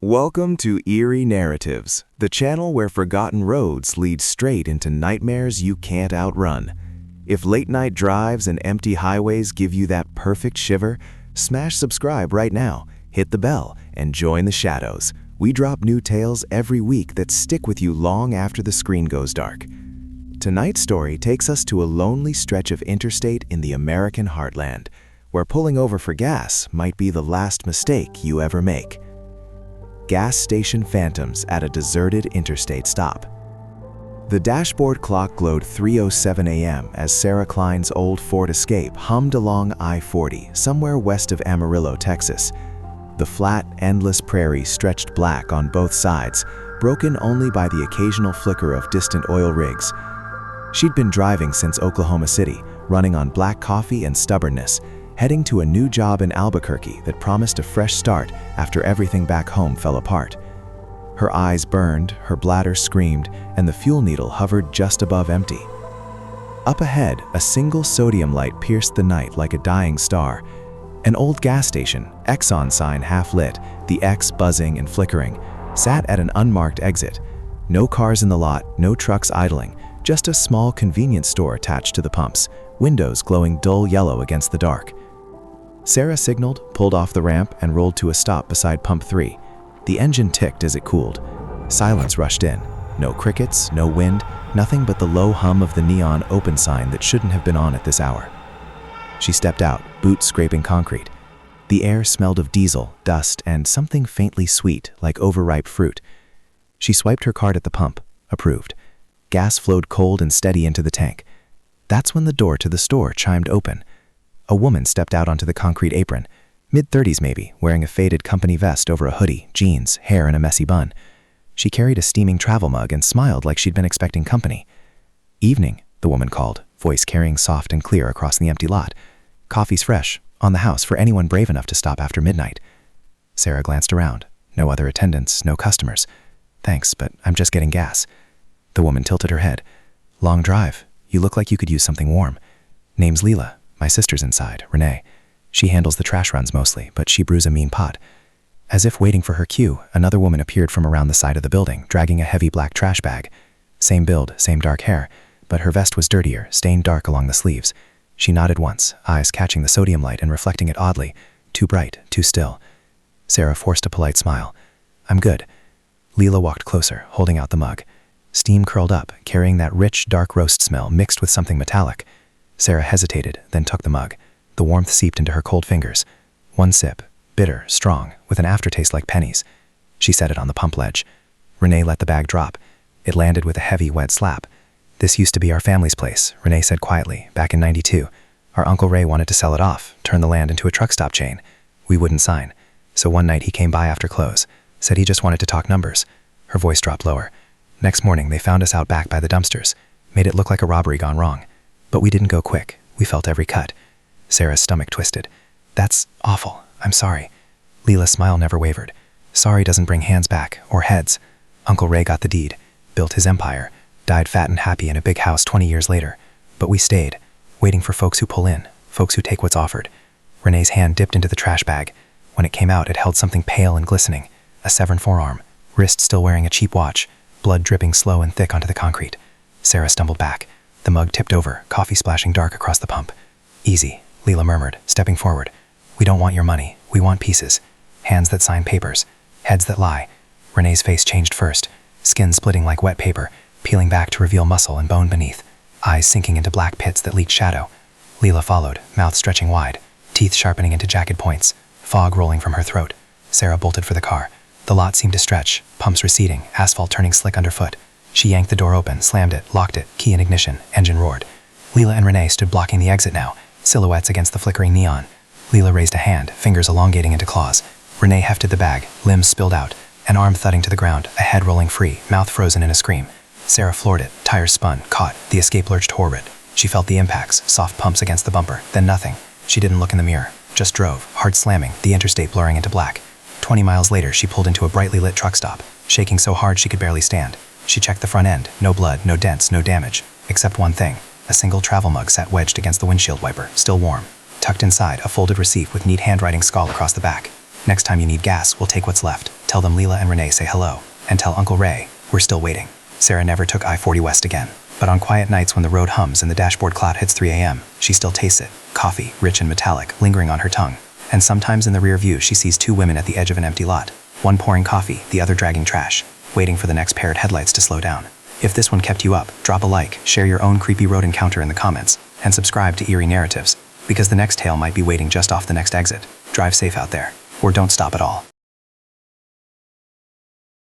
Welcome to Eerie Narratives, the channel where forgotten roads lead straight into nightmares you can't outrun. If late-night drives and empty highways give you that perfect shiver, smash subscribe right now, hit the bell, and join the shadows. We drop new tales every week that stick with you long after the screen goes dark. Tonight's story takes us to a lonely stretch of interstate in the American heartland, where pulling over for gas might be the last mistake you ever make. Gas station phantoms at a deserted interstate stop. The dashboard clock glowed 3:07 a.m. as Sarah Klein's old Ford Escape hummed along I-40 somewhere west of Amarillo, Texas. The flat, endless prairie stretched black on both sides, broken only by the occasional flicker of distant oil rigs. She'd been driving since Oklahoma City, running on black coffee and stubbornness, heading to a new job in Albuquerque that promised a fresh start after everything back home fell apart. Her eyes burned, her bladder screamed, and the fuel needle hovered just above empty. Up ahead, a single sodium light pierced the night like a dying star. An old gas station, Exxon sign half lit, the X buzzing and flickering, sat at an unmarked exit. No cars in the lot, no trucks idling, just a small convenience store attached to the pumps, windows glowing dull yellow against the dark. Sarah signaled, pulled off the ramp, and rolled to a stop beside pump 3. The engine ticked as it cooled. Silence rushed in. No crickets, no wind, nothing but the low hum of the neon open sign that shouldn't have been on at this hour. She stepped out, boots scraping concrete. The air smelled of diesel, dust, and something faintly sweet, like overripe fruit. She swiped her card at the pump, approved. Gas flowed cold and steady into the tank. That's when the door to the store chimed open. A woman stepped out onto the concrete apron, mid-30s maybe, wearing a faded company vest over a hoodie, jeans, hair in a messy bun. She carried a steaming travel mug and smiled like she'd been expecting company. "Evening," the woman called, voice carrying soft and clear across the empty lot. "Coffee's fresh, on the house for anyone brave enough to stop after midnight." Sarah glanced around. No other attendants, no customers. "Thanks, but I'm just getting gas." The woman tilted her head. "Long drive. You look like you could use something warm." "Name's Leela. My sister's inside, Renee. She handles the trash runs mostly, but she brews a mean pot." As if waiting for her cue, another woman appeared from around the side of the building, dragging a heavy black trash bag. Same build, same dark hair, but her vest was dirtier, stained dark along the sleeves. She nodded once, eyes catching the sodium light and reflecting it oddly. Too bright, too still. Sarah forced a polite smile. "I'm good." Leela walked closer, holding out the mug. Steam curled up, carrying that rich, dark roast smell mixed with something metallic. Sarah hesitated, then took the mug. The warmth seeped into her cold fingers. One sip, bitter, strong, with an aftertaste like pennies. She set it on the pump ledge. Renee let the bag drop. It landed with a heavy, wet slap. "This used to be our family's place," Renee said quietly, back in '92. "Our Uncle Ray wanted to sell it off, turn the land into a truck stop chain. We wouldn't sign. So one night he came by after close, said he just wanted to talk numbers." Her voice dropped lower. "Next morning they found us out back by the dumpsters. Made it look like a robbery gone wrong. But we didn't go quick. We felt every cut." Sarah's stomach twisted. "That's awful. I'm sorry." Leela's smile never wavered. "Sorry doesn't bring hands back, or heads. Uncle Ray got the deed, built his empire, died fat and happy in a big house 20 years later. But we stayed, waiting for folks who pull in, folks who take what's offered." Renee's hand dipped into the trash bag. When it came out, it held something pale and glistening. A severed forearm, wrist still wearing a cheap watch, blood dripping slow and thick onto the concrete. Sarah stumbled back. The mug tipped over, coffee splashing dark across the pump. "Easy," Leela murmured, stepping forward. "We don't want your money. We want pieces. Hands that sign papers. Heads that lie." Renee's face changed first, skin splitting like wet paper, peeling back to reveal muscle and bone beneath, eyes sinking into black pits that leaked shadow. Leela followed, mouth stretching wide, teeth sharpening into jagged points, fog rolling from her throat. Sarah bolted for the car. The lot seemed to stretch, pumps receding, asphalt turning slick underfoot. She yanked the door open, slammed it, locked it, key in ignition, engine roared. Leela and Renee stood blocking the exit now, silhouettes against the flickering neon. Leela raised a hand, fingers elongating into claws. Renee hefted the bag, limbs spilled out, an arm thudding to the ground, a head rolling free, mouth frozen in a scream. Sarah floored it, tires spun, caught, the Escape lurched forward. She felt the impacts, soft pumps against the bumper, then nothing. She didn't look in the mirror, just drove, hard slamming, the interstate blurring into black. 20 miles later, she pulled into a brightly lit truck stop, shaking so hard she could barely stand. She checked the front end, no blood, no dents, no damage, except one thing. A single travel mug sat wedged against the windshield wiper, still warm. Tucked inside, a folded receipt with neat handwriting scrawled across the back. Next time you need gas, we'll take what's left. Tell them Leela and Renee say hello. And tell Uncle Ray, we're still waiting. Sarah never took I-40 West again. But on quiet nights when the road hums and the dashboard cloud hits 3 a.m., she still tastes it. Coffee, rich and metallic, lingering on her tongue. And sometimes in the rear view, she sees 2 women at the edge of an empty lot. One pouring coffee, the other dragging trash, waiting for the next paired headlights to slow down. If this one kept you up, drop a like, share your own creepy road encounter in the comments, and subscribe to Eerie Narratives, because the next tale might be waiting just off the next exit. Drive safe out there, or don't stop at all.